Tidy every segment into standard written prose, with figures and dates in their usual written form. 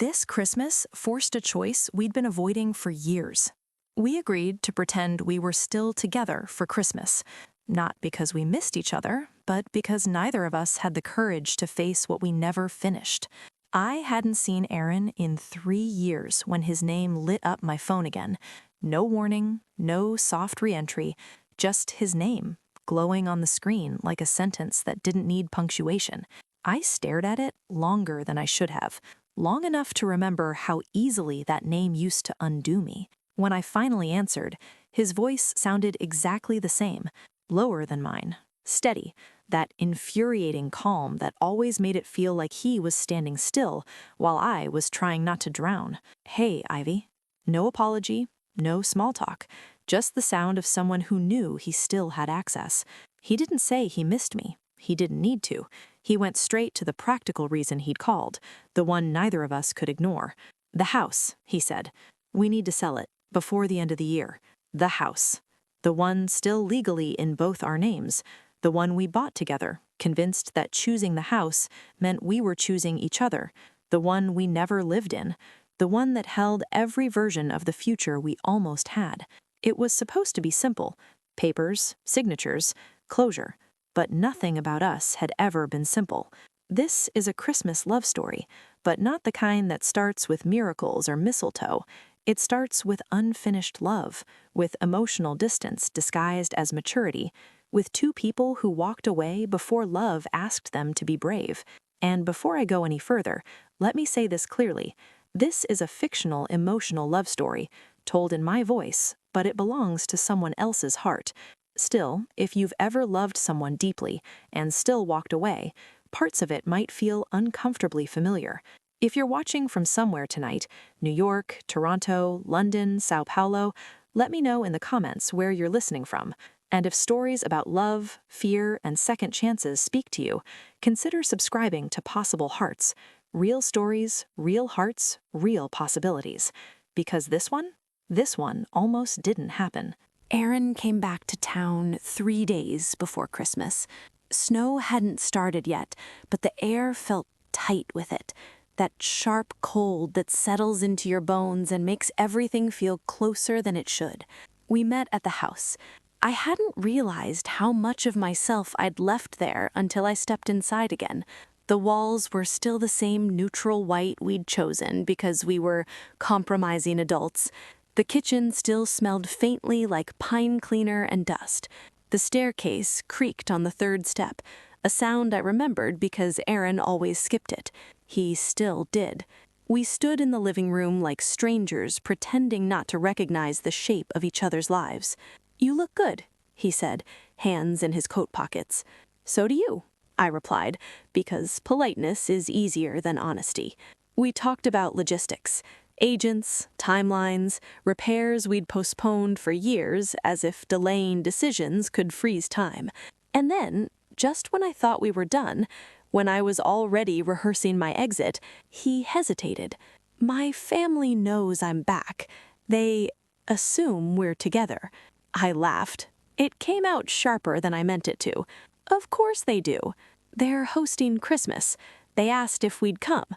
This Christmas forced a choice we'd been avoiding for years. We agreed to pretend we were still together for Christmas, not because we missed each other, but because neither of us had the courage to face what we never finished. I hadn't seen Aaron in 3 years when his name lit up my phone again. No warning, no soft reentry, just his name, glowing on the screen like a sentence that didn't need punctuation. I stared at it longer than I should have, long enough to remember how easily that name used to undo me. When I finally answered, his voice sounded exactly the same, lower than mine, steady, that infuriating calm that always made it feel like he was standing still while I was trying not to drown. "Hey, Ivy." No apology, no small talk, just the sound of someone who knew he still had access. He didn't say he missed me. He didn't need to. He went straight to the practical reason he'd called, the one neither of us could ignore. "The house," he said. "We need to sell it before the end of the year. The house. The one still legally in both our names. The one we bought together, convinced that choosing the house meant we were choosing each other. The one we never lived in. The one that held every version of the future we almost had. It was supposed to be simple. Papers, signatures, closure. But nothing about us had ever been simple. This is a Christmas love story, but not the kind that starts with miracles or mistletoe. It starts with unfinished love, with emotional distance disguised as maturity, with two people who walked away before love asked them to be brave. And before I go any further, let me say this clearly. This is a fictional emotional love story, told in my voice, but it belongs to someone else's heart. Still, if you've ever loved someone deeply and still walked away, parts of it might feel uncomfortably familiar. If you're watching from somewhere tonight, New York, Toronto, London, Sao Paulo, let me know in the comments where you're listening from. And if stories about love, fear, and second chances speak to you, consider subscribing to Possible Hearts. Real stories, real hearts, real possibilities. Because this one almost didn't happen. Aaron came back to town 3 days before Christmas. Snow hadn't started yet, but the air felt tight with it. That sharp cold that settles into your bones and makes everything feel closer than it should. We met at the house. I hadn't realized how much of myself I'd left there until I stepped inside again. The walls were still the same neutral white we'd chosen because we were compromising adults. The kitchen still smelled faintly like pine cleaner and dust. The staircase creaked on the 3rd step, a sound I remembered because Aaron always skipped it. He still did. We stood in the living room like strangers, pretending not to recognize the shape of each other's lives. "You look good," he said, hands in his coat pockets. "So do you," I replied, because politeness is easier than honesty. We talked about logistics. Agents, timelines, repairs we'd postponed for years as if delaying decisions could freeze time. And then, just when I thought we were done, when I was already rehearsing my exit, he hesitated. "My family knows I'm back. They assume we're together." I laughed. It came out sharper than I meant it to. "Of course they do. They're hosting Christmas. They asked if we'd come."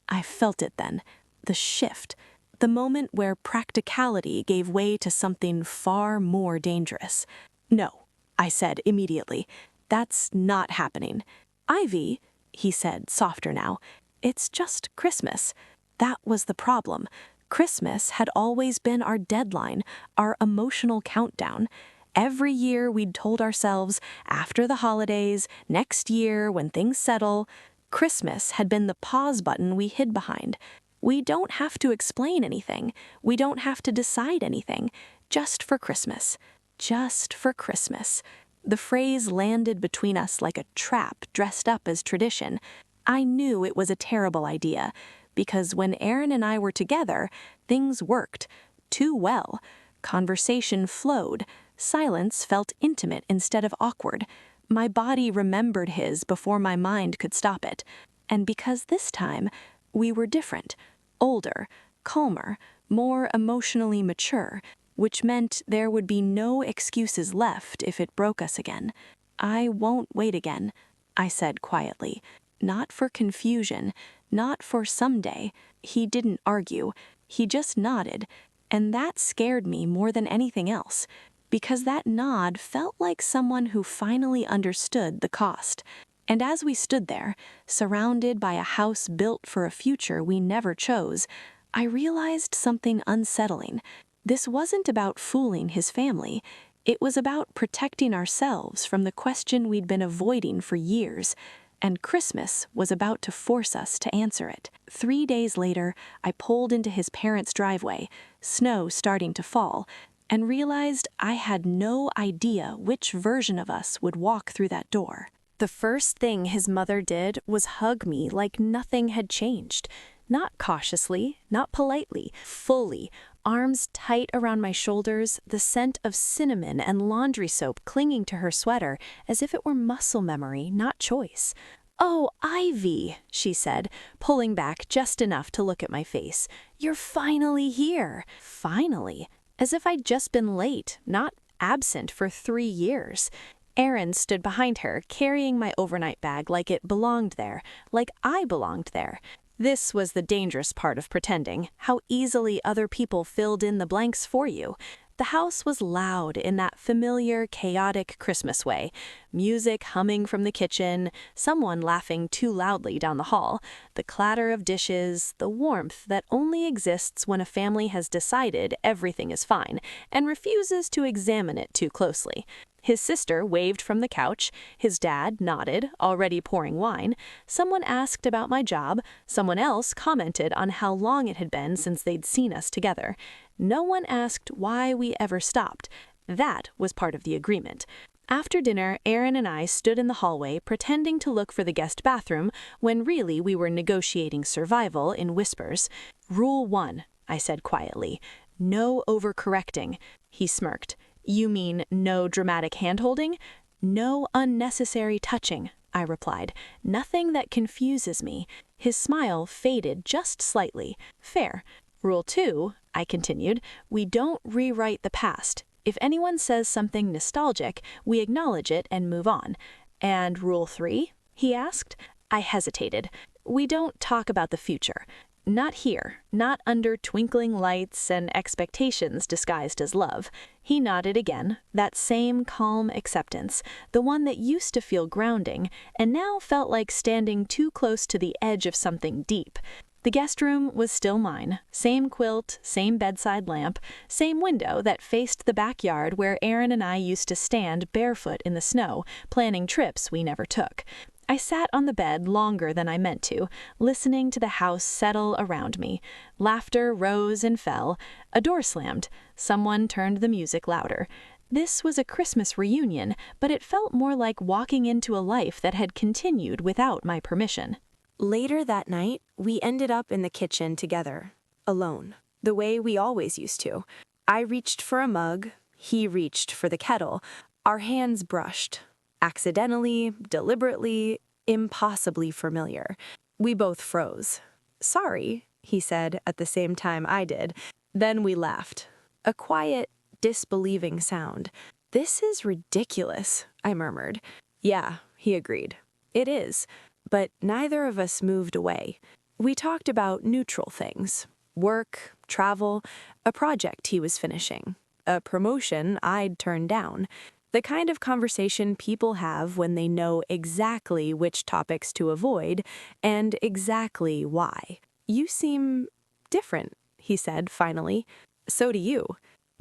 I felt it then. The shift, the moment where practicality gave way to something far more dangerous. "No," I said immediately. "That's not happening." "Ivy," he said, softer now, "it's just Christmas." That was the problem. Christmas had always been our deadline, our emotional countdown. Every year we'd told ourselves, after the holidays, next year when things settle. Christmas had been the pause button we hid behind. We don't have to explain anything. We don't have to decide anything. Just for Christmas. Just for Christmas. The phrase landed between us like a trap dressed up as tradition. I knew it was a terrible idea, because when Aaron and I were together, things worked. Too well. Conversation flowed. Silence felt intimate instead of awkward. My body remembered his before my mind could stop it. And because this time, we were different, older, calmer, more emotionally mature, which meant there would be no excuses left if it broke us again. "I won't wait again," I said quietly. Not for confusion, not for someday. He didn't argue. He just nodded, and that scared me more than anything else, because that nod felt like someone who finally understood the cost. And as we stood there, surrounded by a house built for a future we never chose, I realized something unsettling. This wasn't about fooling his family. It was about protecting ourselves from the question we'd been avoiding for years. And Christmas was about to force us to answer it. 3 days later, I pulled into his parents' driveway, snow starting to fall, and realized I had no idea which version of us would walk through that door. The first thing his mother did was hug me like nothing had changed. Not cautiously, not politely, fully, arms tight around my shoulders, the scent of cinnamon and laundry soap clinging to her sweater as if it were muscle memory, not choice. "Oh, Ivy," she said, pulling back just enough to look at my face. "You're finally here." Finally. As if I'd just been late, not absent for 3 years. Aaron stood behind her, carrying my overnight bag like it belonged there, like I belonged there. This was the dangerous part of pretending, how easily other people filled in the blanks for you. The house was loud in that familiar, chaotic Christmas way. Music humming from the kitchen, someone laughing too loudly down the hall, the clatter of dishes, the warmth that only exists when a family has decided everything is fine and refuses to examine it too closely. His sister waved from the couch, his dad nodded, already pouring wine. Someone asked about my job, someone else commented on how long it had been since they'd seen us together. No one asked why we ever stopped. That was part of the agreement. After dinner, Aaron and I stood in the hallway pretending to look for the guest bathroom when really we were negotiating survival in whispers. "Rule 1, I said quietly. "No overcorrecting." He smirked. "You mean no dramatic hand-holding?" "No unnecessary touching," I replied. "Nothing that confuses me." His smile faded just slightly. "Fair." "Rule 2, I continued, "we don't rewrite the past. If anyone says something nostalgic, we acknowledge it and move on." "And Rule 3, he asked. I hesitated. "We don't talk about the future. Not here, not under twinkling lights and expectations disguised as love." He nodded again, that same calm acceptance, the one that used to feel grounding and now felt like standing too close to the edge of something deep. The guest room was still mine, same quilt, same bedside lamp, same window that faced the backyard where Aaron and I used to stand barefoot in the snow, planning trips we never took. I sat on the bed longer than I meant to, listening to the house settle around me. Laughter rose and fell. A door slammed. Someone turned the music louder. This was a Christmas reunion, but it felt more like walking into a life that had continued without my permission. Later that night, we ended up in the kitchen together, alone, the way we always used to. I reached for a mug, he reached for the kettle. Our hands brushed. Accidentally, deliberately, impossibly familiar. We both froze. "Sorry," he said at the same time I did. Then we laughed. A quiet, disbelieving sound. "This is ridiculous," I murmured. "Yeah," he agreed. "It is." But neither of us moved away. We talked about neutral things. Work, travel, a project he was finishing, a promotion I'd turned down. The kind of conversation people have when they know exactly which topics to avoid and exactly why. "You seem different," he said finally. "So do you."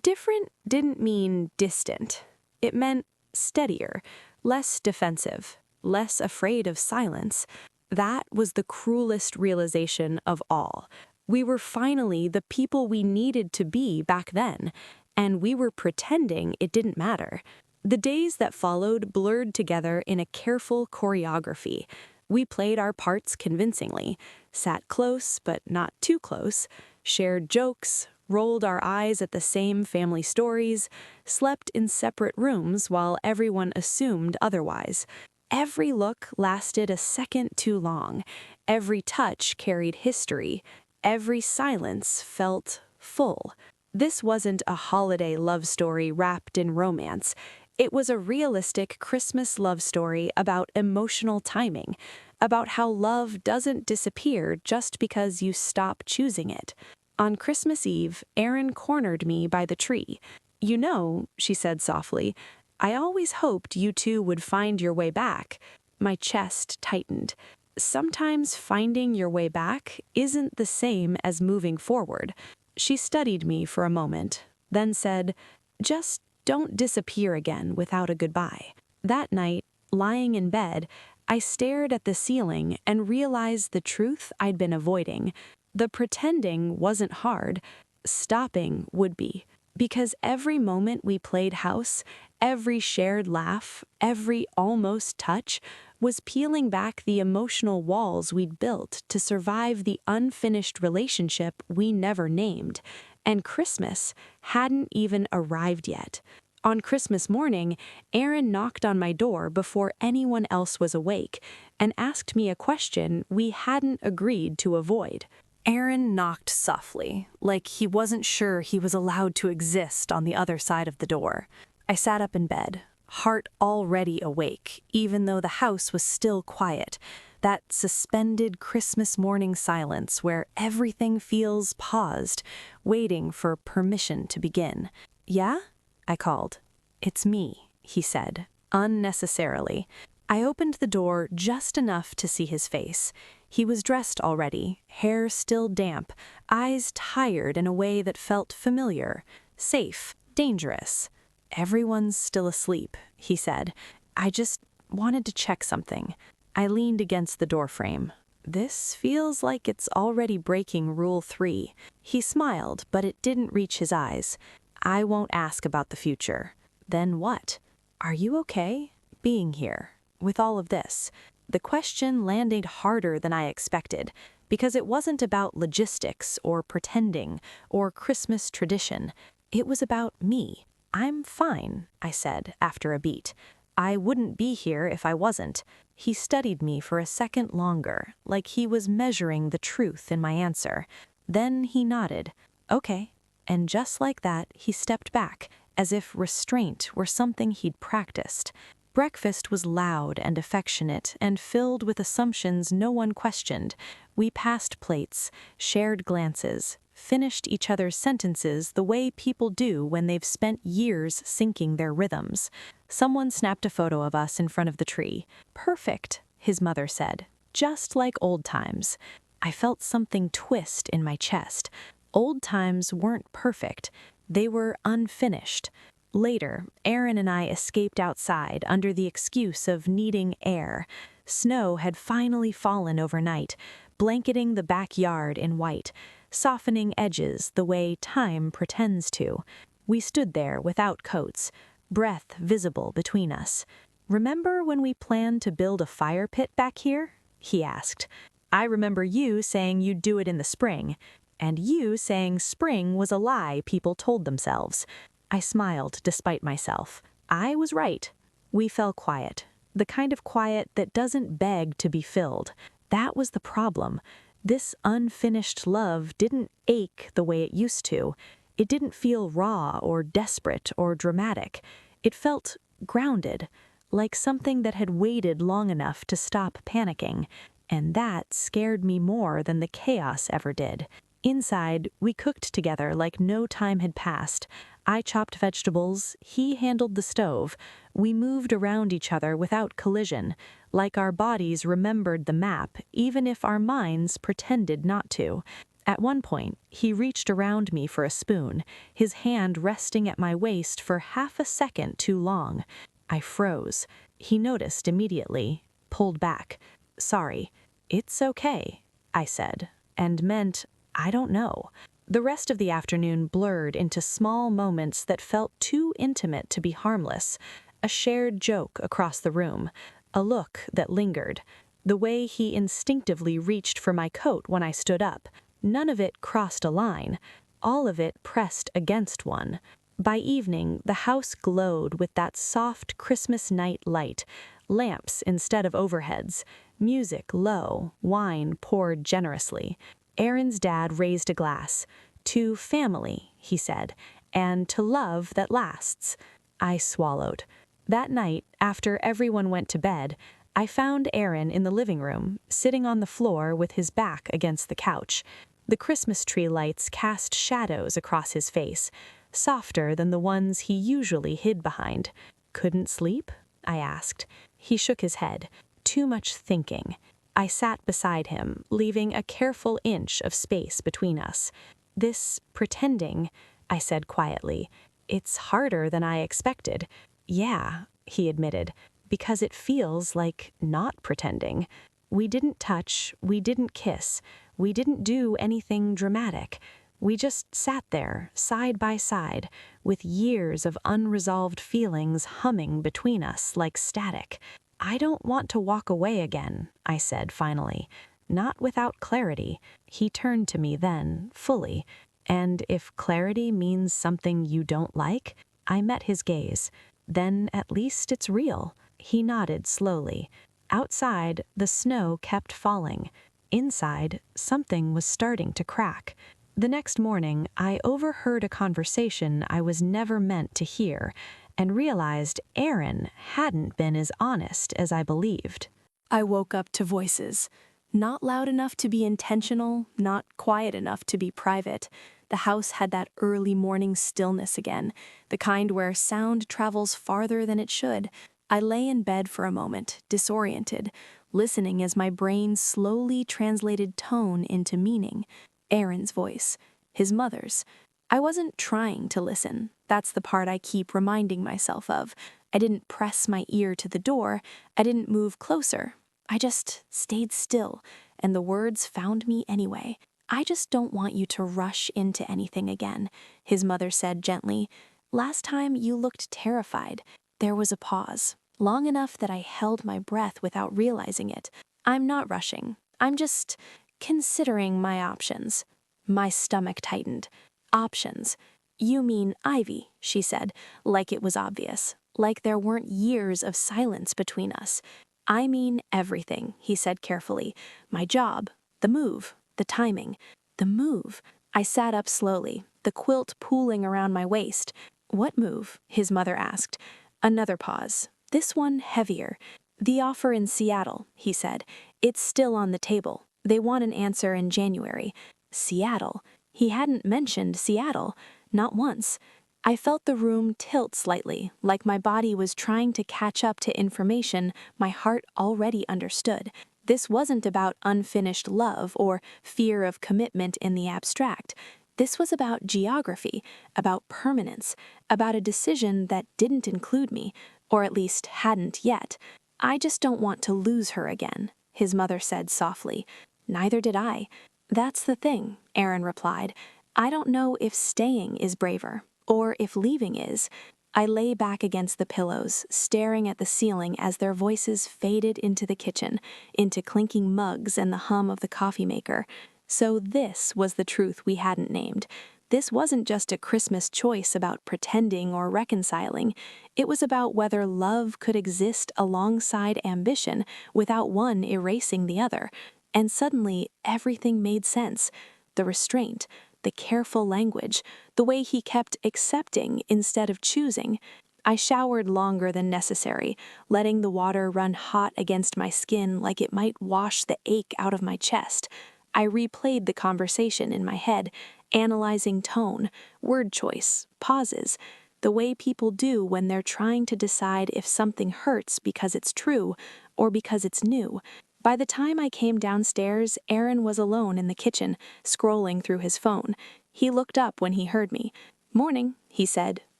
Different didn't mean distant. It meant steadier, less defensive, less afraid of silence. That was the cruelest realization of all. We were finally the people we needed to be back then, and we were pretending it didn't matter. The days that followed blurred together in a careful choreography. We played our parts convincingly, sat close but not too close, shared jokes, rolled our eyes at the same family stories, slept in separate rooms while everyone assumed otherwise. Every look lasted a second too long. Every touch carried history. Every silence felt full. This wasn't a holiday love story wrapped in romance. It was a realistic Christmas love story about emotional timing, about how love doesn't disappear just because you stop choosing it. On Christmas Eve, Erin cornered me by the tree. "You know," she said softly, "I always hoped you two would find your way back." My chest tightened. Sometimes finding your way back isn't the same as moving forward. She studied me for a moment, then said, "Just don't disappear again without a goodbye." That night, lying in bed, I stared at the ceiling and realized the truth I'd been avoiding. The pretending wasn't hard. Stopping would be. Because every moment we played house, every shared laugh, every almost touch, was peeling back the emotional walls we'd built to survive the unfinished relationship we never named. And Christmas hadn't even arrived yet. On Christmas morning, Erin knocked on my door before anyone else was awake and asked me a question we hadn't agreed to avoid. Erin knocked softly, like he wasn't sure he was allowed to exist on the other side of the door. I sat up in bed, heart already awake, even though the house was still quiet. That suspended Christmas morning silence where everything feels paused, waiting for permission to begin. "Yeah?" I called. "It's me," he said, unnecessarily. I opened the door just enough to see his face. He was dressed already, hair still damp, eyes tired in a way that felt familiar, safe, dangerous. "Everyone's still asleep," he said. "I just wanted to check something." I leaned against the doorframe. "This feels like it's already breaking Rule 3. He smiled, but it didn't reach his eyes. "I won't ask about the future." "Then what? Are you okay being here with all of this?" The question landed harder than I expected, because it wasn't about logistics or pretending or Christmas tradition. It was about me. "I'm fine," I said after a beat. "I wouldn't be here if I wasn't." He studied me for a second longer, like he was measuring the truth in my answer. Then he nodded. "Okay." And just like that, he stepped back, as if restraint were something he'd practiced. Breakfast was loud and affectionate and filled with assumptions no one questioned. We passed plates, shared glances, finished each other's sentences the way people do when they've spent years syncing their rhythms. Someone snapped a photo of us in front of the tree. "Perfect," his mother said, "just like old times." I felt something twist in my chest. Old times weren't perfect. They were unfinished. Later, Erin and I escaped outside under the excuse of needing air. Snow had finally fallen overnight, blanketing the backyard in white, softening edges the way time pretends to. We stood there without coats, breath visible between us. "Remember when we planned to build a fire pit back here?" he asked. "I remember you saying you'd do it in the spring, and you saying spring was a lie people told themselves." I smiled despite myself. I was right. We fell quiet, the kind of quiet that doesn't beg to be filled. That was the problem. This unfinished love didn't ache the way it used to. It didn't feel raw or desperate or dramatic. It felt grounded, like something that had waited long enough to stop panicking. And that scared me more than the chaos ever did. Inside, we cooked together like no time had passed. I chopped vegetables, he handled the stove. We moved around each other without collision, like our bodies remembered the map, even if our minds pretended not to. At one point, he reached around me for a spoon, his hand resting at my waist for half a second too long. I froze. He noticed immediately, pulled back. "Sorry." "It's okay," I said, and meant, "I don't know." The rest of the afternoon blurred into small moments that felt too intimate to be harmless. A shared joke across the room, a look that lingered, the way he instinctively reached for my coat when I stood up. None of it crossed a line. All of it pressed against one. By evening, the house glowed with that soft Christmas night light, lamps instead of overheads, music low, wine poured generously. Erin's dad raised a glass. "To family," he said, "and to love that lasts." I swallowed. That night, after everyone went to bed, I found Aaron in the living room, sitting on the floor with his back against the couch. The Christmas tree lights cast shadows across his face, softer than the ones he usually hid behind. "Couldn't sleep?" I asked. He shook his head. "Too much thinking." I sat beside him, leaving a careful inch of space between us. "This pretending," I said quietly, "it's harder than I expected." "Yeah," he admitted, "because it feels like not pretending. We didn't touch, we didn't kiss, we didn't do anything dramatic. We just sat there, side by side, with years of unresolved feelings humming between us like static." "I don't want to walk away again," I said finally. "Not without clarity." He turned to me then, fully. "And if clarity means something you don't like?" I met his gaze. "Then at least it's real." He nodded slowly. Outside, the snow kept falling. Inside, something was starting to crack. The next morning, I overheard a conversation I was never meant to hear, and realized Aaron hadn't been as honest as I believed. I woke up to voices. Not loud enough to be intentional, not quiet enough to be private. The house had that early morning stillness again, the kind where sound travels farther than it should. I lay in bed for a moment, disoriented, listening as my brain slowly translated tone into meaning. Aaron's voice, his mother's. I wasn't trying to listen. That's the part I keep reminding myself of. I didn't press my ear to the door. I didn't move closer. I just stayed still, and the words found me anyway. "I just don't want you to rush into anything again," his mother said gently. "Last time you looked terrified." There was a pause, long enough that I held my breath without realizing it. "I'm not rushing. I'm just considering my options." My stomach tightened. "Options? You mean Ivy," she said, like it was obvious, like there weren't years of silence between us. "I mean everything," he said carefully. "My job, the move, the timing." The move. I sat up slowly, the quilt pooling around my waist. "What move?" his mother asked. Another pause. This one heavier. "The offer in Seattle," he said. "It's still on the table. They want an answer in January." Seattle. He hadn't mentioned Seattle. Not once. I felt the room tilt slightly, like my body was trying to catch up to information my heart already understood. This wasn't about unfinished love or fear of commitment in the abstract. This was about geography, about permanence, about a decision that didn't include me, or at least hadn't yet. "I just don't want to lose her again," his mother said softly. "Neither did I." "That's the thing," Aaron replied. "I don't know if staying is braver, or if leaving is." I lay back against the pillows, staring at the ceiling as their voices faded into the kitchen, into clinking mugs and the hum of the coffee maker. So this was the truth we hadn't named. This wasn't just a Christmas choice about pretending or reconciling. It was about whether love could exist alongside ambition without one erasing the other. And suddenly, everything made sense. The restraint, the careful language, the way he kept accepting instead of choosing. I showered longer than necessary, letting the water run hot against my skin like it might wash the ache out of my chest. I replayed the conversation in my head, analyzing tone, word choice, pauses, the way people do when they're trying to decide if something hurts because it's true or because it's new. By the time I came downstairs, Aaron was alone in the kitchen, scrolling through his phone. He looked up when he heard me. "Morning," he said.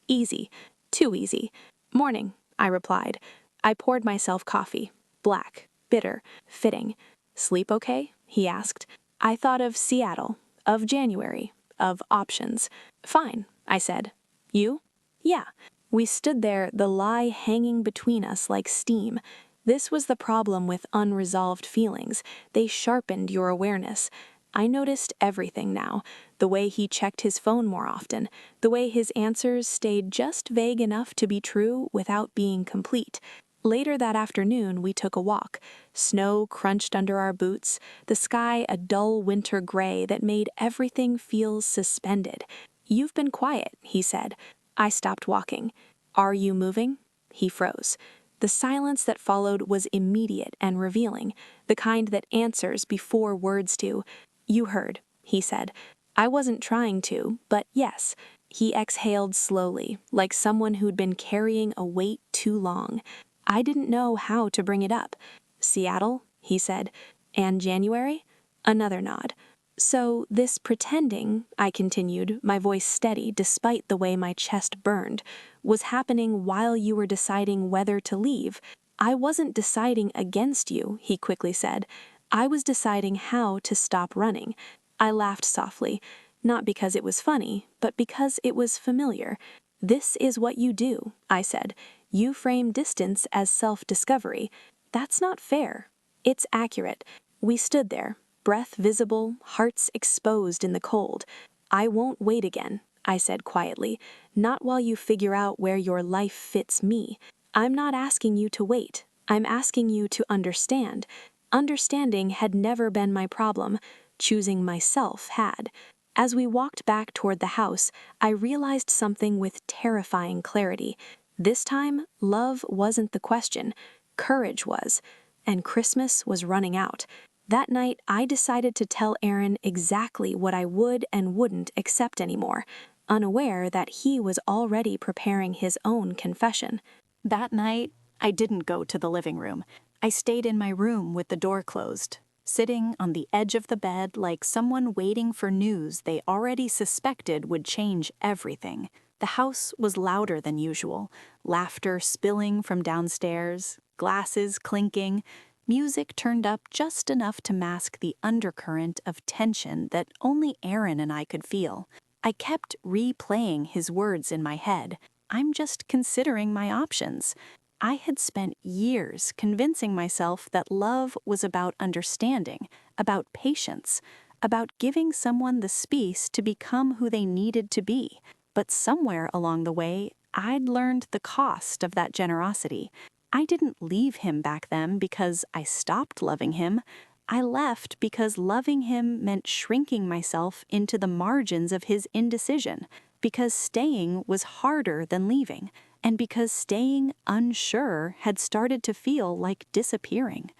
"Easy. Too easy." "Morning," I replied. I poured myself coffee. Black, bitter, fitting. "Sleep okay?" he asked. I thought of Seattle, of January, of options. "Fine," I said. "You?" "Yeah." We stood there, the lie hanging between us like steam. This was the problem with unresolved feelings. They sharpened your awareness. I noticed everything now. The way he checked his phone more often. The way his answers stayed just vague enough to be true without being complete. Later that afternoon, we took a walk. Snow crunched under our boots, the sky a dull winter gray that made everything feel suspended. "You've been quiet," he said. I stopped walking. "Are you moving?" He froze. The silence that followed was immediate and revealing, the kind that answers before words do. "You heard," he said. "I wasn't trying to, but yes." He exhaled slowly, like someone who'd been carrying a weight too long. I didn't know how to bring it up. "Seattle," he said. "And January?" Another nod. "So this pretending," I continued, my voice steady despite the way my chest burned, "was happening while you were deciding whether to leave." "I wasn't deciding against you," he quickly said. "I was deciding how to stop running." I laughed softly, not because it was funny, but because it was familiar. "This is what you do," I said. "You frame distance as self-discovery. That's not fair." "It's accurate." We stood there, breath visible, hearts exposed in the cold. "I won't wait again," I said quietly. "Not while you figure out where your life fits me." "I'm not asking you to wait. I'm asking you to understand." Understanding had never been my problem. Choosing myself had. As we walked back toward the house, I realized something with terrifying clarity. This time, love wasn't the question. Courage was. And Christmas was running out. That night, I decided to tell Aaron exactly what I would and wouldn't accept anymore, unaware that he was already preparing his own confession. That night, I didn't go to the living room. I stayed in my room with the door closed, sitting on the edge of the bed like someone waiting for news they already suspected would change everything. The house was louder than usual, laughter spilling from downstairs, glasses clinking, music turned up just enough to mask the undercurrent of tension that only Aaron and I could feel. I kept replaying his words in my head. "I'm just considering my options." I had spent years convincing myself that love was about understanding, about patience, about giving someone the space to become who they needed to be. But somewhere along the way, I'd learned the cost of that generosity. I didn't leave him back then because I stopped loving him. I left because loving him meant shrinking myself into the margins of his indecision, because staying was harder than leaving, and because staying unsure had started to feel like disappearing.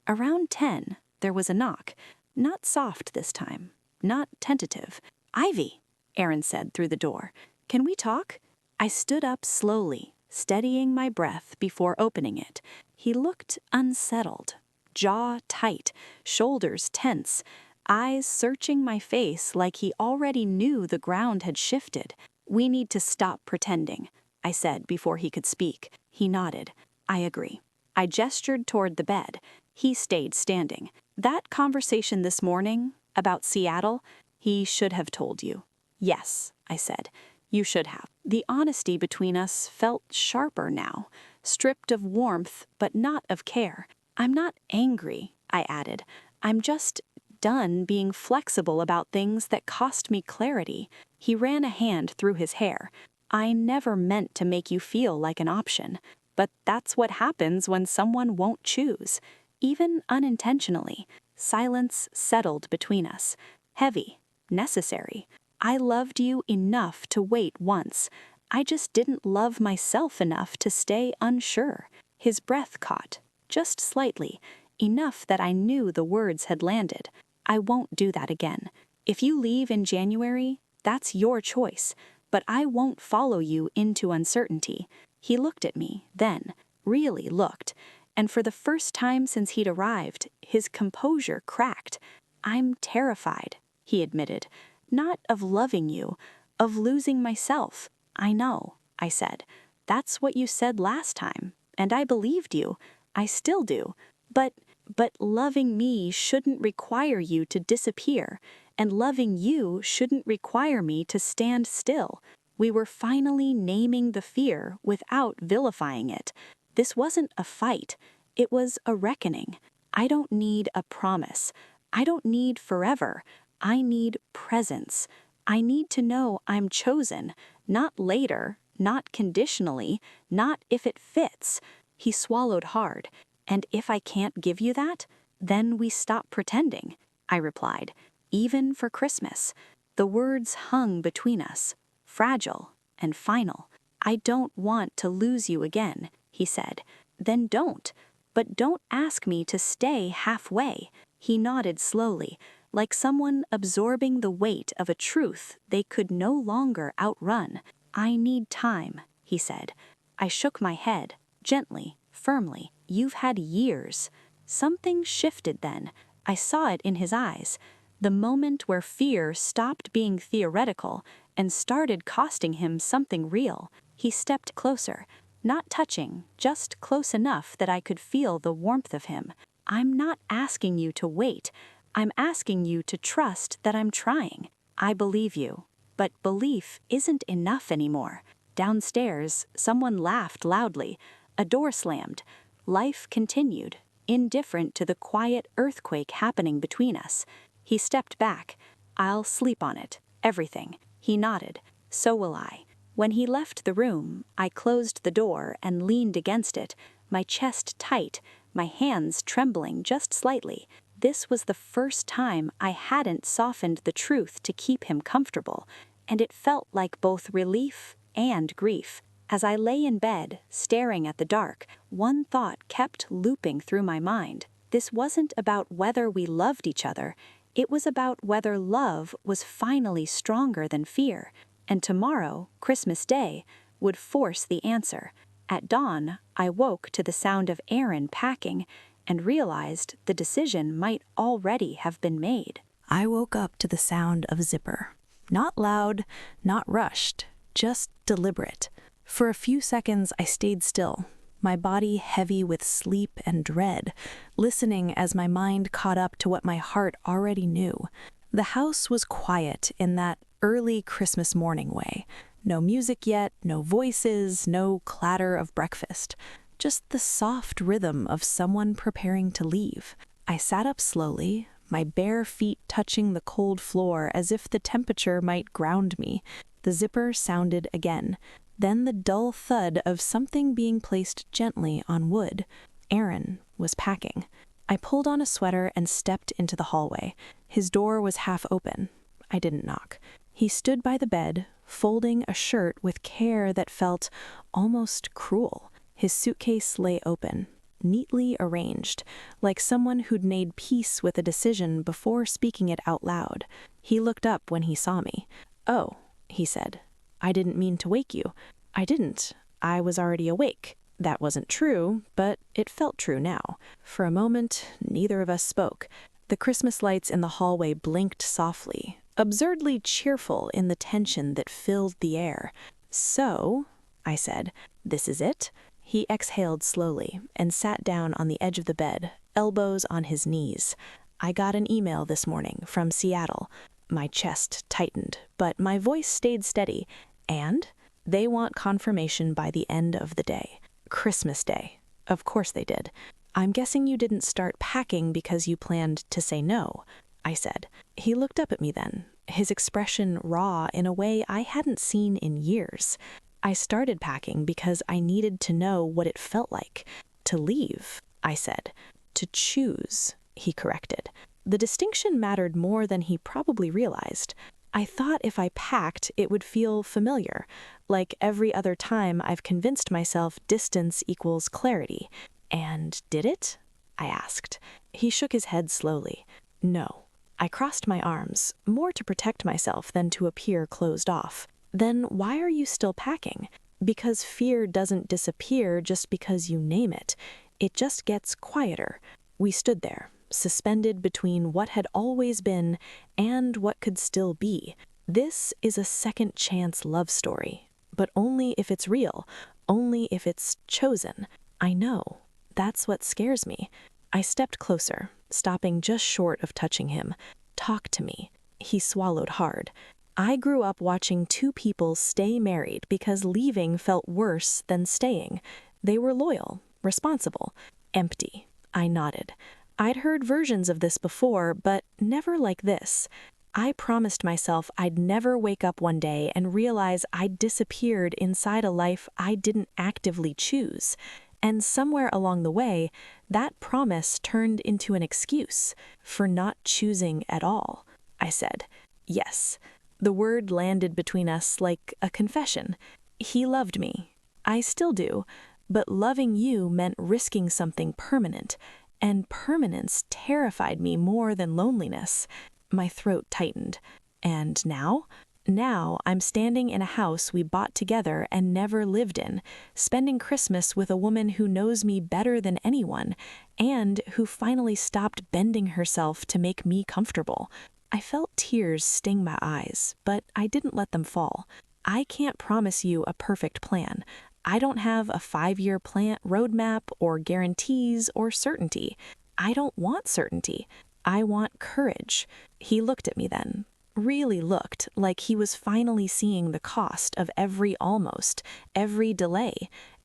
Around 10, there was a knock. Not soft this time, not tentative. "Ivy," Aaron said through the door. "Can we talk?" I stood up slowly, steadying my breath before opening it. He looked unsettled, jaw tight, shoulders tense, eyes searching my face like he already knew the ground had shifted. "We need to stop pretending," I said before he could speak. He nodded. "I agree." I gestured toward the bed. He stayed standing. "That conversation this morning, about Seattle, he should have told you." "Yes," I said. "You should have." The honesty between us felt sharper now, stripped of warmth but not of care. "I'm not angry," I added. "I'm just done being flexible about things that cost me clarity." He ran a hand through his hair. "I never meant to make you feel like an option, but that's what happens when someone won't choose, even unintentionally." Silence settled between us, heavy, necessary. I loved you enough to wait once. I just didn't love myself enough to stay unsure. His breath caught, just slightly, enough that I knew the words had landed. "I won't do that again. If you leave in January, that's your choice, but I won't follow you into uncertainty." He looked at me, then, really looked, and for the first time since he'd arrived, his composure cracked. "I'm terrified," he admitted. "Not of loving you, of losing myself." "I know," I said. "That's what you said last time, and I believed you. I still do. But loving me shouldn't require you to disappear, and loving you shouldn't require me to stand still." We were finally naming the fear without vilifying it. This wasn't a fight. It was a reckoning. I don't need a promise. I don't need forever. I need presence. I need to know I'm chosen, not later, not conditionally, not if it fits. He swallowed hard. "And if I can't give you that, then we stop pretending," I replied, "even for Christmas." The words hung between us, fragile and final. "I don't want to lose you again," he said. Then don't. But don't ask me to stay halfway. He nodded slowly, like someone absorbing the weight of a truth they could no longer outrun. I need time, he said. I shook my head, gently, firmly. You've had years. Something shifted then. I saw it in his eyes. The moment where fear stopped being theoretical and started costing him something real. He stepped closer, not touching, just close enough that I could feel the warmth of him. I'm not asking you to wait. I'm asking you to trust that I'm trying. I believe you. But belief isn't enough anymore. Downstairs, someone laughed loudly. A door slammed. Life continued, indifferent to the quiet earthquake happening between us. He stepped back. I'll sleep on it. Everything. He nodded. So will I. When he left the room, I closed the door and leaned against it, my chest tight, my hands trembling just slightly. This was the first time I hadn't softened the truth to keep him comfortable, and it felt like both relief and grief. As I lay in bed, staring at the dark, one thought kept looping through my mind. This wasn't about whether we loved each other. It was about whether love was finally stronger than fear. And tomorrow, Christmas Day, would force the answer. At dawn, I woke to the sound of Aaron packing and realized the decision might already have been made. I woke up to the sound of zipper. Not loud, not rushed, just deliberate. For a few seconds, I stayed still, my body heavy with sleep and dread, listening as my mind caught up to what my heart already knew. The house was quiet in that early Christmas morning way. No music yet, no voices, no clatter of breakfast. Just the soft rhythm of someone preparing to leave. I sat up slowly, my bare feet touching the cold floor as if the temperature might ground me. The zipper sounded again. Then the dull thud of something being placed gently on wood. Aaron was packing. I pulled on a sweater and stepped into the hallway. His door was half open. I didn't knock. He stood by the bed, folding a shirt with care that felt almost cruel. His suitcase lay open, neatly arranged, like someone who'd made peace with a decision before speaking it out loud. He looked up when he saw me. "Oh," he said. "I didn't mean to wake you." "I didn't. I was already awake." That wasn't true, but it felt true now. For a moment, neither of us spoke. The Christmas lights in the hallway blinked softly, absurdly cheerful in the tension that filled the air. "So," I said, "this is it?" He exhaled slowly and sat down on the edge of the bed, elbows on his knees. "I got an email this morning from Seattle." My chest tightened, but my voice stayed steady. "And they want confirmation by the end of the day. Christmas Day." Of course they did. "I'm guessing you didn't start packing because you planned to say no," I said. He looked up at me then, his expression raw in a way I hadn't seen in years. "I started packing because I needed to know what it felt like. To leave," I said. "To choose," he corrected. The distinction mattered more than he probably realized. I thought if I packed, it would feel familiar, like every other time I've convinced myself distance equals clarity. "And did it?" I asked. He shook his head slowly. "No." I crossed my arms, more to protect myself than to appear closed off. "Then why are you still packing?" "Because fear doesn't disappear just because you name it. It just gets quieter." We stood there, suspended between what had always been and what could still be. This is a second chance love story, but only if it's real, only if it's chosen. I know. That's what scares me. I stepped closer, stopping just short of touching him. "Talk to me." He swallowed hard. "I grew up watching two people stay married because leaving felt worse than staying. They were loyal, responsible, empty." I nodded. I'd heard versions of this before, but never like this. I promised myself I'd never wake up one day and realize I'd disappeared inside a life I didn't actively choose. And somewhere along the way, that promise turned into an excuse for not choosing at all. I said, "Yes." The word landed between us like a confession. He loved me. I still do, But loving you meant risking something permanent, and permanence terrified me more than loneliness. My throat tightened. And now? Now I'm standing in a house we bought together and never lived in, spending Christmas with a woman who knows me better than anyone, and who finally stopped bending herself to make me comfortable. I felt tears sting my eyes, but I didn't let them fall. I can't promise you a perfect plan. I don't have a 5-year plan, roadmap, or guarantees, or certainty. I don't want certainty. I want courage. He looked at me then. Really looked like he was finally seeing the cost of every almost, every delay,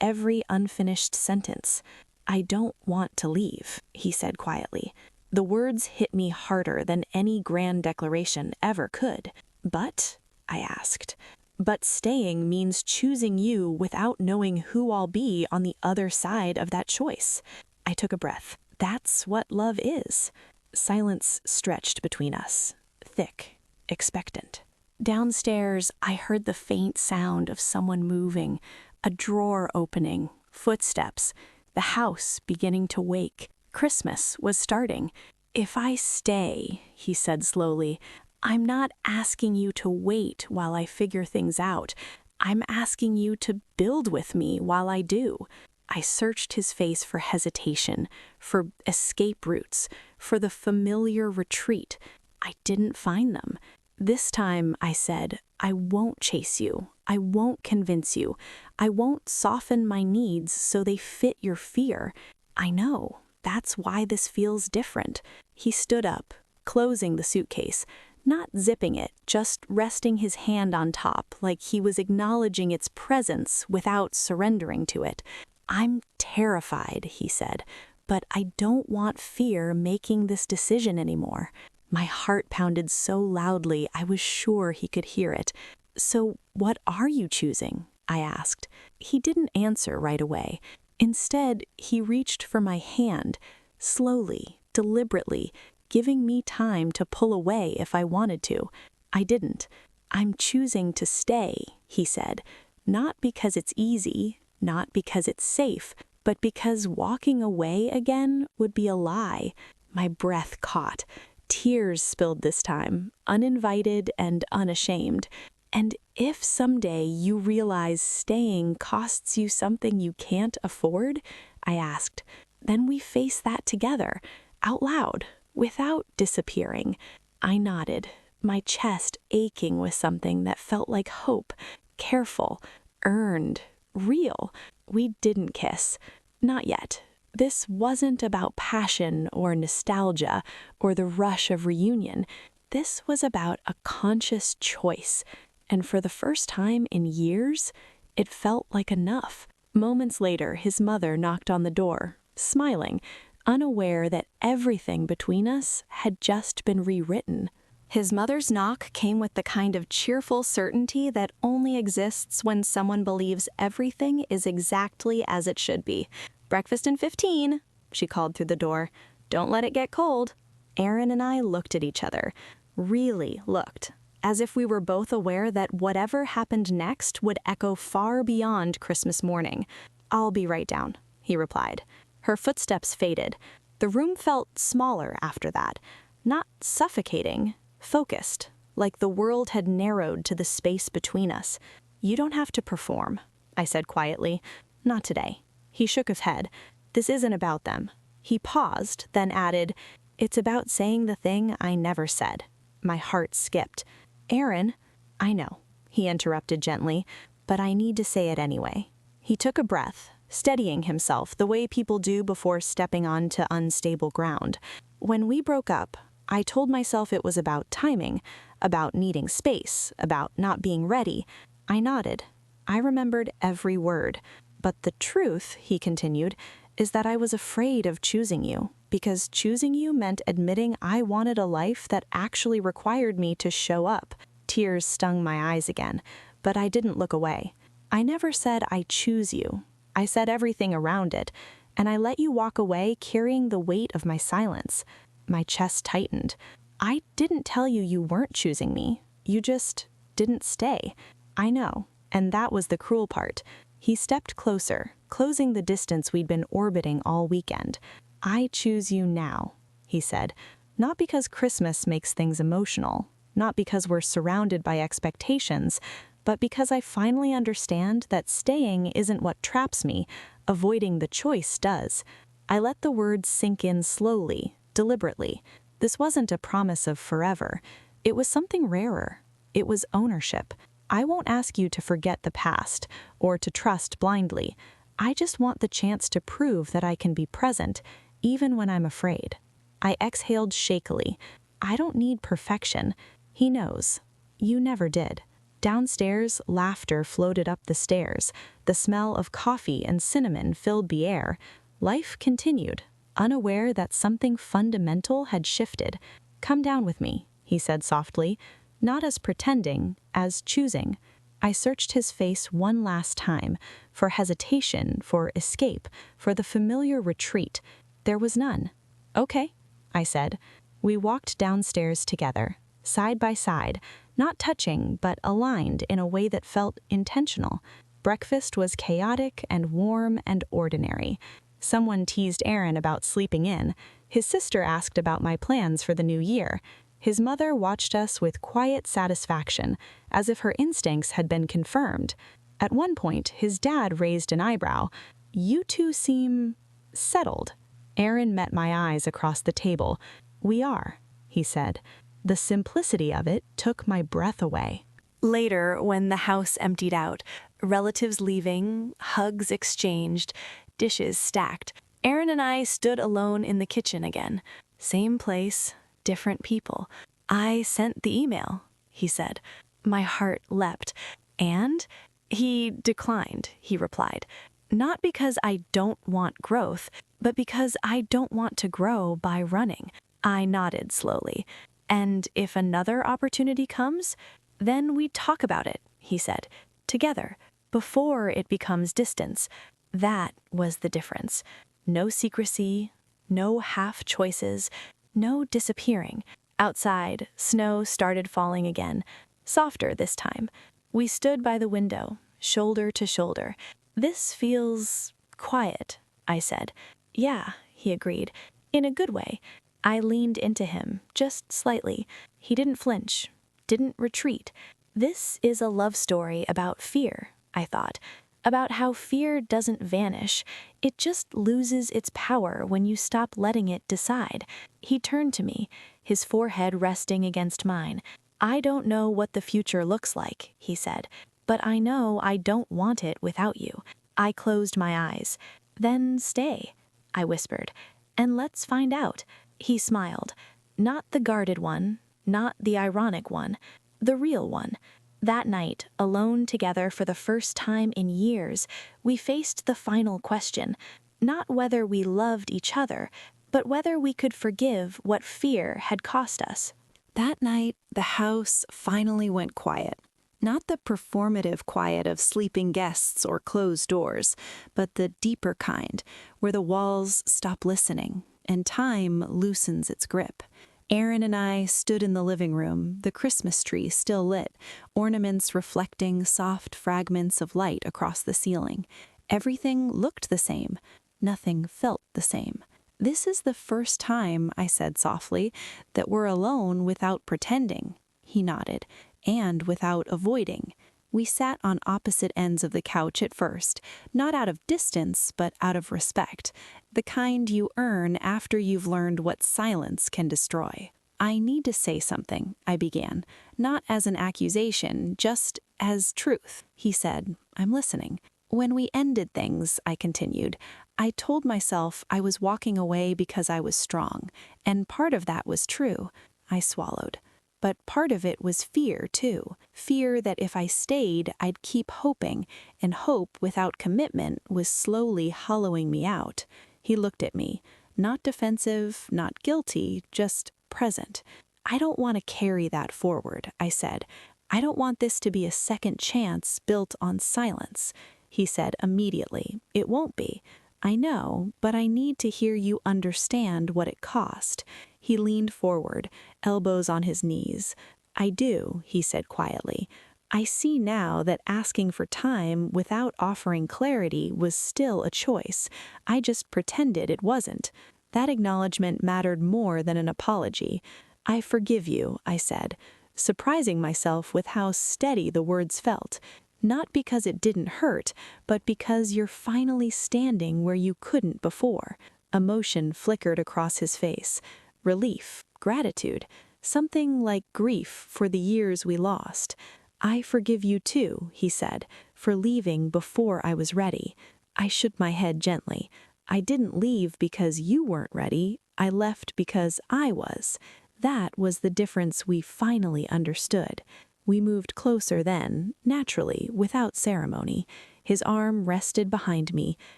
every unfinished sentence. I don't want to leave, he said quietly. The words hit me harder than any grand declaration ever could. But, I asked, but staying means choosing you without knowing who I'll be on the other side of that choice. I took a breath. That's what love is. Silence stretched between us, thick, expectant. Downstairs, I heard the faint sound of someone moving, a drawer opening, footsteps, the house beginning to wake. Christmas was starting. If I stay, he said slowly, I'm not asking you to wait while I figure things out. I'm asking you to build with me while I do. I searched his face for hesitation, for escape routes, for the familiar retreat. I didn't find them. This time, I said, I won't chase you. I won't convince you. I won't soften my needs so they fit your fear. I know. That's why this feels different. He stood up, closing the suitcase, not zipping it, just resting his hand on top like he was acknowledging its presence without surrendering to it. I'm terrified, he said, but I don't want fear making this decision anymore. My heart pounded so loudly I was sure he could hear it. So what are you choosing? I asked. He didn't answer right away. Instead, he reached for my hand, slowly, deliberately, giving me time to pull away if I wanted to. I didn't. I'm choosing to stay, he said, not because it's easy, not because it's safe, but because walking away again would be a lie. My breath caught. Tears spilled this time, uninvited and unashamed. And if someday you realize staying costs you something you can't afford, I asked, then we face that together, out loud, without disappearing. I nodded, my chest aching with something that felt like hope, careful, earned, real. We didn't kiss. Not yet. This wasn't about passion or nostalgia or the rush of reunion. This was about a conscious choice. And for the first time in years, it felt like enough. Moments later, his mother knocked on the door, smiling, unaware that everything between us had just been rewritten. His mother's knock came with the kind of cheerful certainty that only exists when someone believes everything is exactly as it should be. "Breakfast in 15, she called through the door. "Don't let it get cold." Aaron and I looked at each other, really looked, as if we were both aware that whatever happened next would echo far beyond Christmas morning. "I'll be right down," he replied. Her footsteps faded. The room felt smaller after that, not suffocating, focused, like the world had narrowed to the space between us. "You don't have to perform," I said quietly. "Not today." He shook his head. "This isn't about them." He paused, then added, "It's about saying the thing I never said." My heart skipped. "Aaron," "I know," he interrupted gently, "but I need to say it anyway." He took a breath, steadying himself the way people do before stepping onto unstable ground. "When we broke up, I told myself it was about timing, about needing space, about not being ready." I nodded. I remembered every word. "But the truth," he continued, "is that I was afraid of choosing you, because choosing you meant admitting I wanted a life that actually required me to show up." Tears stung my eyes again, but I didn't look away. "I never said I choose you. I said everything around it, and I let you walk away carrying the weight of my silence." My chest tightened. "I didn't tell you you weren't choosing me. You just didn't stay." "I know, and that was the cruel part." He stepped closer, closing the distance we'd been orbiting all weekend. "I choose you now," he said, "not because Christmas makes things emotional, not because we're surrounded by expectations, but because I finally understand that staying isn't what traps me, avoiding the choice does." I let the words sink in slowly, deliberately. This wasn't a promise of forever. It was something rarer. It was ownership. I won't ask you to forget the past or to trust blindly. I just want the chance to prove that I can be present, even when I'm afraid. I exhaled shakily. I don't need perfection. He knows. You never did. Downstairs, laughter floated up the stairs. The smell of coffee and cinnamon filled the air. Life continued, unaware that something fundamental had shifted. "Come down with me," he said softly, not as pretending, as choosing. I searched his face one last time, for hesitation, for escape, for the familiar retreat. There was none. "Okay," I said. We walked downstairs together, side by side, not touching, but aligned in a way that felt intentional. Breakfast was chaotic and warm and ordinary. Someone teased Aaron about sleeping in. His sister asked about my plans for the new year. His mother watched us with quiet satisfaction, as if her instincts had been confirmed. At one point, his dad raised an eyebrow. "You two seem settled." Aaron met my eyes across the table. "We are," he said. The simplicity of it took my breath away. Later, when the house emptied out, relatives leaving, hugs exchanged, dishes stacked, Aaron and I stood alone in the kitchen again. Same place, different people. "I sent the email," he said. My heart leapt. "And?" "He declined," he replied. "Not because I don't want growth, but because I don't want to grow by running." I nodded slowly. "And if another opportunity comes, then we talk about it," he said, "together, before it becomes distance." That was the difference. No secrecy, no half choices, no disappearing. Outside, snow started falling again, softer this time. We stood by the window, shoulder to shoulder. "This feels quiet," I said. "Yeah," he agreed, "in a good way." I leaned into him, just slightly. He didn't flinch, didn't retreat. This is a love story about fear, I thought, about how fear doesn't vanish. It just loses its power when you stop letting it decide. He turned to me, his forehead resting against mine. "I don't know what the future looks like," he said, "but I know I don't want it without you." I closed my eyes. "Then stay," I whispered, "and let's find out." He smiled. Not the guarded one, not the ironic one, the real one. That night, alone together for the first time in years, we faced the final question. Not whether we loved each other, but whether we could forgive what fear had cost us. That night, the house finally went quiet. Not the performative quiet of sleeping guests or closed doors, but the deeper kind, where the walls stop listening and time loosens its grip. Aaron and I stood in the living room, the Christmas tree still lit, ornaments reflecting soft fragments of light across the ceiling. Everything looked the same. Nothing felt the same. "This is the first time," I said softly, "that we're alone without pretending." He nodded. "And without avoiding." We sat on opposite ends of the couch at first, not out of distance, but out of respect, the kind you earn after you've learned what silence can destroy. "I need to say something," I began, not as an accusation, just as truth. He said, "I'm listening." "When we ended things," I continued, "I told myself I was walking away because I was strong, and part of that was true." I swallowed. But part of it was fear, too. Fear that if I stayed, I'd keep hoping, and hope without commitment was slowly hollowing me out. He looked at me, not defensive, not guilty, just present. "I don't want to carry that forward," I said. "I don't want this to be a second chance built on silence." He said immediately, "It won't be." "I know, but I need to hear you understand what it cost." He leaned forward, elbows on his knees. "I do," he said quietly. I see now that asking for time without offering clarity was still a choice. I just pretended it wasn't. That acknowledgement mattered more than an apology. I forgive you, I said, surprising myself with how steady the words felt. Not because it didn't hurt, but because you're finally standing where you couldn't before. Emotion flickered across his face. Relief, gratitude, something like grief for the years we lost. I forgive you too, he said, for leaving before I was ready. I shook my head gently. I didn't leave because you weren't ready. I left because I was. That was the difference we finally understood. We moved closer then, naturally, without ceremony. His arm rested behind me,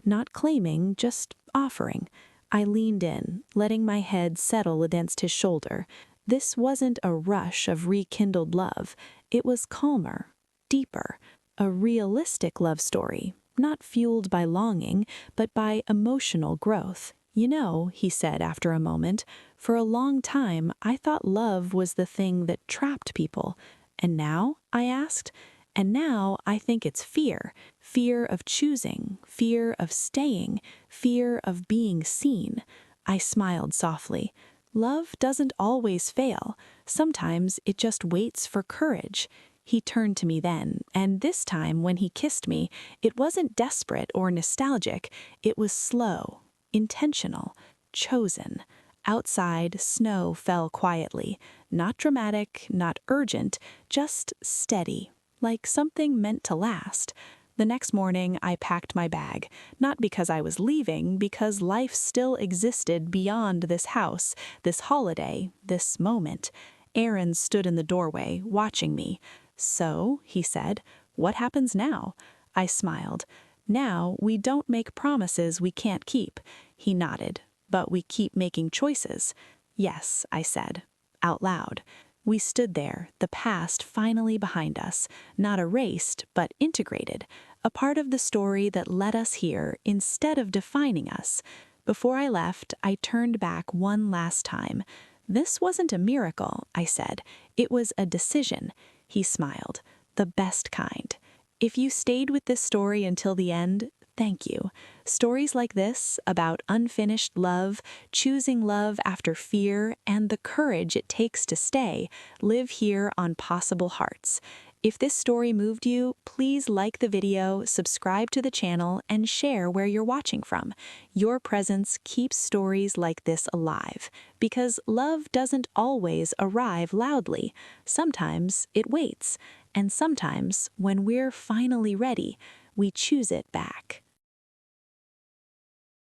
not claiming, just offering. I leaned in, letting my head settle against his shoulder. This wasn't a rush of rekindled love. It was calmer, deeper, a realistic love story, not fueled by longing, but by emotional growth. You know, he said after a moment, for a long time I thought love was the thing that trapped people. And now? I asked. And now I think it's fear. Fear of choosing, fear of staying, fear of being seen. I smiled softly. Love doesn't always fail. Sometimes it just waits for courage. He turned to me then, and this time when he kissed me, it wasn't desperate or nostalgic. It was slow, intentional, chosen. Outside, snow fell quietly. Not dramatic, not urgent, just steady, like something meant to last. The next morning, I packed my bag, not because I was leaving, because life still existed beyond this house, this holiday, this moment. Aaron stood in the doorway, watching me. So, he said, what happens now? I smiled. Now, we don't make promises we can't keep. He nodded. But we keep making choices. Yes, I said, out loud. We stood there, the past finally behind us, not erased, but integrated, a part of the story that led us here instead of defining us. Before I left, I turned back one last time. This wasn't a miracle, I said. It was a decision. He smiled. The best kind. If you stayed with this story until the end, thank you. Stories like this, about unfinished love, choosing love after fear, and the courage it takes to stay, live here on Possible Hearts. If this story moved you, please like the video, subscribe to the channel, and share where you're watching from. Your presence keeps stories like this alive, because love doesn't always arrive loudly. Sometimes it waits, and sometimes, when we're finally ready, we choose it back.